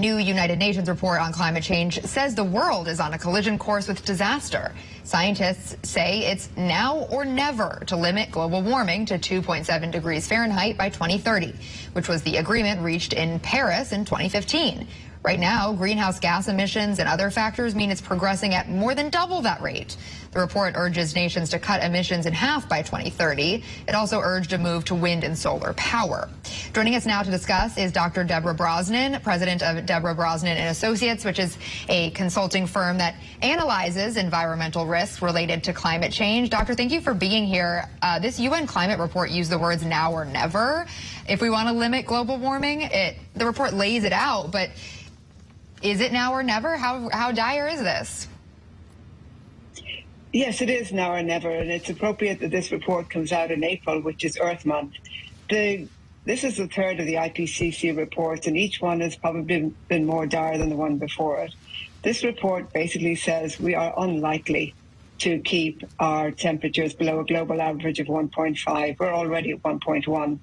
new United Nations report on climate change says the world is on a collision course with disaster. Scientists say it's now or never to limit global warming to 2.7 degrees Fahrenheit by 2030, which was the agreement reached in Paris in 2015. Right now, greenhouse gas emissions and other factors mean it's progressing at more than double that rate. The report urges nations to cut emissions in half by 2030. It also urged a move to wind and solar power. Joining us now to discuss is Dr. Deborah Brosnan, president of Deborah Brosnan and Associates, which is a consulting firm that analyzes environmental risks related to climate change. Doctor, thank you for being here. This UN climate report used the words now or never. If we want to limit global warming, the report lays it out, but is it now or never? How dire is this? Yes, it is now or never, and it's appropriate that this report comes out in April, which is Earth Month. This is the third of the IPCC reports, and each one has probably been more dire than the one before it. This report basically says we are unlikely to keep our temperatures below a global average of 1.5. We're already at 1.1.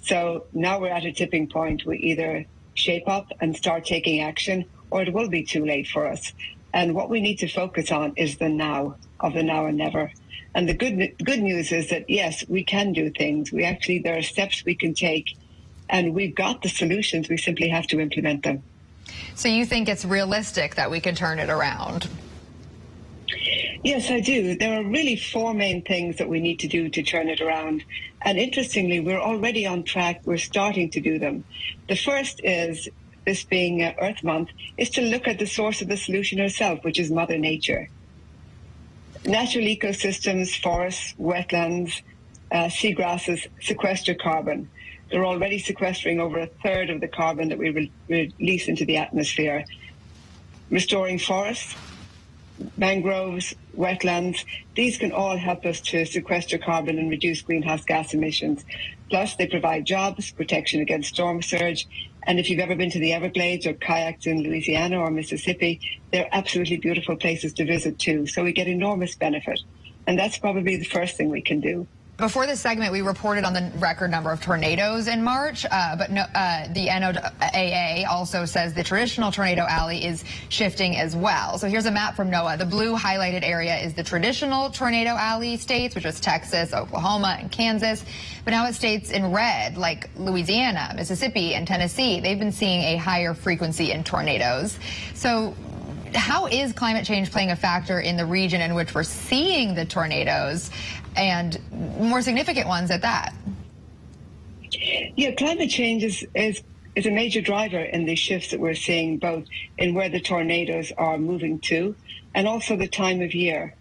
So now we're at a tipping point. We either shape up and start taking action, or it will be too late for us. And what we need to focus on is the now, of the now and never. And the good news is that, yes, we can do things. There are steps we can take, and we've got the solutions. We simply have to implement them. So you think it's realistic that we can turn it around? Yes, I do. There are really four main things that we need to do to turn it around. And interestingly, we're already on track. We're starting to do them. The first is, this being Earth Month, is to look at the source of the solution herself, which is Mother Nature. Natural ecosystems, forests, wetlands, seagrasses sequester carbon. They're already sequestering over a third of the carbon that we release into the atmosphere. Restoring forests, mangroves, wetlands, these can all help us to sequester carbon and reduce greenhouse gas emissions. Plus, they provide jobs, protection against storm surge, and if you've ever been to the Everglades or kayaked in Louisiana or Mississippi, they're absolutely beautiful places to visit too. So we get enormous benefit, and that's probably the first thing we can do. Before this segment, we reported on the record number of tornadoes in March, but the NOAA also says the traditional tornado alley is shifting as well. So here's a map from NOAA. The blue highlighted area is the traditional tornado alley states, which was Texas, Oklahoma, and Kansas. But now it states in red, like Louisiana, Mississippi, and Tennessee. They've been seeing a higher frequency in tornadoes. So how is climate change playing a factor in the region in which we're seeing the tornadoes, and more significant ones at that? Yeah, climate change is a major driver in the shifts that we're seeing, both in where the tornadoes are moving to and also the time of year.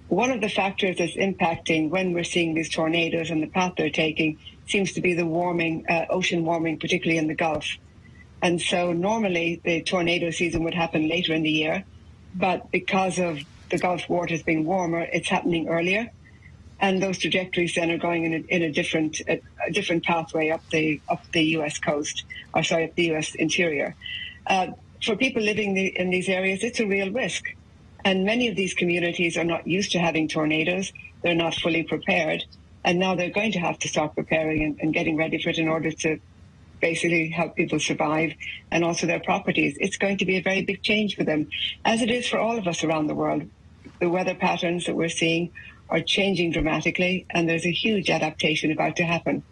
One of the factors that's impacting when we're seeing these tornadoes and the path they're taking seems to be the warming, ocean warming, particularly in the Gulf. And so normally the tornado season would happen later in the year, but because of the Gulf waters being warmer, it's happening earlier. And those trajectories then are going in a different pathway up the U.S. coast, or sorry, up the U.S. interior. For people living in these areas, it's a real risk. And many of these communities are not used to having tornadoes. They're not fully prepared. And now they're going to have to start preparing and getting ready for it in order to basically help people survive, and also their properties. It's going to be a very big change for them, as it is for all of us around the world. The weather patterns that we're seeing are changing dramatically, and there's a huge adaptation about to happen.